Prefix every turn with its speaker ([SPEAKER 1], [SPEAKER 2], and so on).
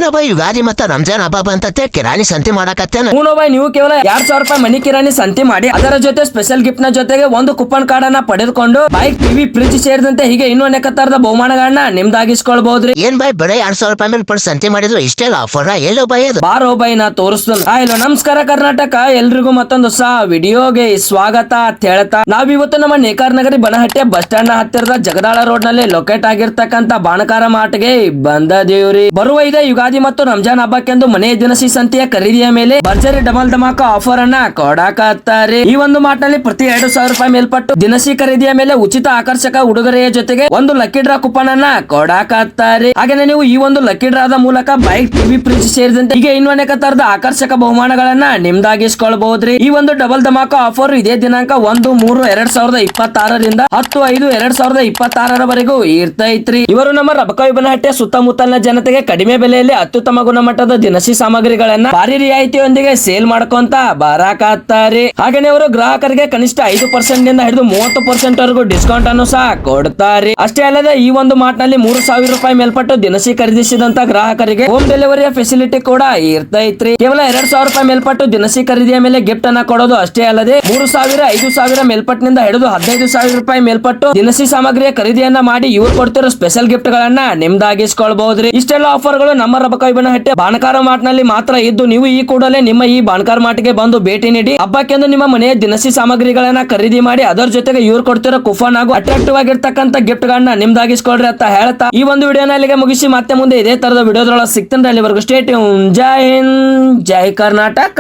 [SPEAKER 1] ಏನಪ್ಪ ಯುಗಾದಿ ಮತ್ತ ರಂಜಾನ್ ಹಬ್ಬ ಬಂತತ್ತೆ ಕಿರಾಣಿ ಸಂತೆ ಮಾಡಕತ್ತೇನ.
[SPEAKER 2] ಬಾಯ್ ನೀವು ಕೇವಲ 2000 ರೂಪಾಯಿ ಮನಿ ಕಿರಾಣಿ ಸಂತೆ ಮಾಡಿ ಅದರ ಜೊತೆ ಸ್ಪೆಷಲ್ ಗಿಫ್ಟ್ ನ ಜೊತೆಗೆ ಒಂದು ಕೂಪನ್ ಕಾರ್ಡ್ ಅನ್ನ ಪಡೆದುಕೊಂಡು ಬೈಕ್ ಟಿವಿ ಫ್ರಿಡ್ಜ್ ಸೇರಿದಂತೆ ಹೀಗೆ ಇನ್ನೂ ಅನೇಕ ತರದ ಬಹುಮಾನಗಳನ್ನ ನಿಮ್ದಾಗಿಸ್ಕೊಳ್ಬಹುದ್ರಿ.
[SPEAKER 1] ಏನ್ ಬಾಯ್ ಬರೀ 2000 ರೂಪಾಯಿ ಮೇಲೆ ಪಡ್ ಸಂತೆ ಮಾಡಿದ್ರು ಇಷ್ಟೆಲ್ಲ ಆಫರ್ ಎಲ್ಲೋ ಬಾಯ್ ಅದು.
[SPEAKER 2] ಬಾರೋ ಬಾಯ್ ನಾ ತೋರಿಸ್ತೀನಿ. ಹಲೋ ನಮಸ್ಕಾರ ಕರ್ನಾಟಕ, ಎಲ್ರಿಗೂ ಮತ್ತೊಂದು ಹೊಸ ವಿಡಿಯೋಗೆ ಸ್ವಾಗತ ಅಂತ ಹೇಳ್ತಾ ನಾವಿವತ್ತು ನಮ್ಮ ನೇಕಾರ ನಗರಿ ಬನಹಟ್ಟಿ ಬಸ್ ಸ್ಟ್ಯಾಂಡ್ ನ ಹತ್ತಿರದ ಜಗದಾಳ ರೋಡ್ ನಲ್ಲಿ ಲೊಕೇಟ್ ಆಗಿರ್ತಕ್ಕಂತ ಬಾಣಕಾರ ಮಾರ್ಟ್ಗೆ ಬಂದದೇವ್ರಿ. ಬರುವ ಇದೇ ಯುಗಾದಿ ಮತ್ತು ರಂಜಾನ್ ಹಬ್ಬಕ್ಕೆಂದು ಮನೆ ದಿನಸಿ ಸಂತೆಯ ಖರೀದಿಯ ಮೇಲೆ ಭರ್ಜರಿ ಡಬಲ್ ಧಮಾಕ ಆಫರ್ ಅನ್ನ ಕೊಡಾಕತ್ತಾರೆ. ಈ ಒಂದು ಮಾರ್ಟ್ ನಲ್ಲಿ ಪ್ರತಿ 2000 ರೂಪಾಯಿ ಮೇಲ್ಪಟ್ಟು ದಿನಸಿ ಖರೀದಿಯ ಮೇಲೆ ಉಚಿತ ಆಕರ್ಷಕ ಉಡುಗೊರೆಯ ಜೊತೆಗೆ ಒಂದು ಲಕ್ಕಿ ಡ್ರಾ ಕೂಪನ್ ಅನ್ನ ಕೊಡಾಕತ್ತಾರೆ. ಹಾಗೆ ನೀವು ಈ ಒಂದು ಲಕ್ಕಿ ಡ್ರಾದ ಮೂಲಕ ಬೈಕ್ ಟಿವಿ ಫ್ರಿಡ್ಜ್ ಸೇರಿದಂತೆ ಹೀಗೆ ಇನ್ನೂ ಅನೇಕ ತರದ ಆಕರ್ಷಕ ಬಹುಮಾನಗಳನ್ನ ನಿಮ್ದಾಗಿಸ್ಕೊಳ್ಬಹುದ್ರಿ. ಈ ಒಂದು ಡಬಲ್ ಧಮಾಕ ಆಫರ್ ಇದೇ ದಿನಾಂಕ 1-3-2026 10-5-2026 ವರೆಗೂ ಇರ್ತೈತ್ರಿ. ಇವರು ನಮ್ಮ ರಬಕಾಯಿ ಬನಹಟ್ಟಿಯ ಸುತ್ತಮುತ್ತಲಿನ ಜನತೆಗೆ ಕಡಿಮೆ ಬೆಲೆಯಲ್ಲಿ ಅತ್ಯುತ್ತಮ ಗುಣಮಟ್ಟದ ದಿನಸಿ ಸಾಮಗ್ರಿಗಳನ್ನ ಭಾರಿ ರಿಯಾಯಿತಿಯೊಂದಿಗೆ ಸೇಲ್ ಮಾಡ್ಕೊಂತ ಬರಾಕತ್ತಾರೆ. ಹಾಗೇನೆ ಅವರು ಗ್ರಾಹಕರಿಗೆ ಕನಿಷ್ಠ 5% ನಿಂದ ಹಿಡಿದು 30% ವರೆಗೂ ಡಿಸ್ಕೌಂಟ್ ಅನ್ನು ಸಹ ಕೊಡ್ತಾರೆ. ಅಷ್ಟೇ ಅಲ್ಲದೆ ಈ ಒಂದು ಮಾರ್ಟ್ ನಲ್ಲಿ 3000 ರೂಪಾಯಿ ಮೇಲ್ಪಟ್ಟು ದಿನಸಿ ಖರೀದಿಸಿದಂತ ಗ್ರಾಹಕರಿಗೆ ಹೋಮ್ ಡೆಲಿವರಿಯ ಫೆಸಿಲಿಟಿ ಕೂಡ ಇರ್ತೈತ್ರಿ. ಕೇವಲ 2000 ರೂಪಾಯಿ ಮೇಲ್ಪಟ್ಟು ದಿನಸಿ ಖರೀದಿಯ ಮೇಲೆ ಗಿಫ್ಟ್ ಅನ್ನ ಕೊಡೋದು ಅಷ್ಟೇ ಅಲ್ಲದೆ 3000 5000 ಮೇಲ್ಪಟ್ಟಿನಿಂದ ಹಿಡಿದು 15000 ರೂಪಾಯಿ ಮೇಲ್ಪಟ್ಟು ದಿನಸಿ ಸಾಮಗ್ರಿಯ ಖರೀದಿಯನ್ನ ಮಾಡಿ ಇವ್ರು ಕೊಡ್ತಿರೋ ಸ್ಪೆಷಲ್ ಗಿಫ್ಟ್ ಗಳನ್ನ ನಿಮ್ದಾಗಿಸ್ಕೊಳ್ಬಹುದ್ರಿ. ಇಷ್ಟೆಲ್ಲ ಆಫರ್ ಗಳು ನಮ್ಮ ರಬಕಾಯಿ ಬನಹಟ್ಟಿ ಬಾಣಕಾರ ಮಾರ್ಟ್ ನಲ್ಲಿ ಮಾತ್ರ ಇದ್ದು ನೀವು ಈ ಕೂಡಲೇ ನಿಮ್ಮ ಈ ಬಾಣಕಾರ ಮಾರ್ಟ್ ಗೆ ಬಂದು ಭೇಟಿ ನೀಡಿ ಹಬ್ಬಕ್ಕೆಂದು ನಿಮ್ಮ ಮನೆಯ ದಿನಸಿ ಸಾಮಗ್ರಿಗಳನ್ನ ಖರೀದಿ ಮಾಡಿ ಅದರ ಜೊತೆಗೆ ಇವ್ರು ಕೊಡ್ತಿರೋ ಕೂಪನ್ ಹಾಗೂ ಅಟ್ರಾಕ್ಟಿವ್ ಆಗಿರ್ತಕ್ಕಂಥ ಗಿಫ್ಟ್ ಗಳನ್ನ ನಿಮ್ದಾಗಿಸ್ಕೊಳ್ರಿ ಅಂತ ಹೇಳ್ತಾ ಈ ಒಂದು ವಿಡಿಯೋನ ಇಲ್ಲಿಗೆ ಮುಗಿಸಿ ಮತ್ತೆ ಮುಂದೆ ಇದೇ ತರದ ವಿಡಿಯೋದೊಳಗೆ ಸಿಗ್ತೇನೆ. ಅಲ್ಲಿವರೆಗೂ ಸ್ಟೇ ಟ್ಯೂನ್. ಜೈ ಹಿಂದ್, ಜೈ ಕರ್ನಾಟಕ.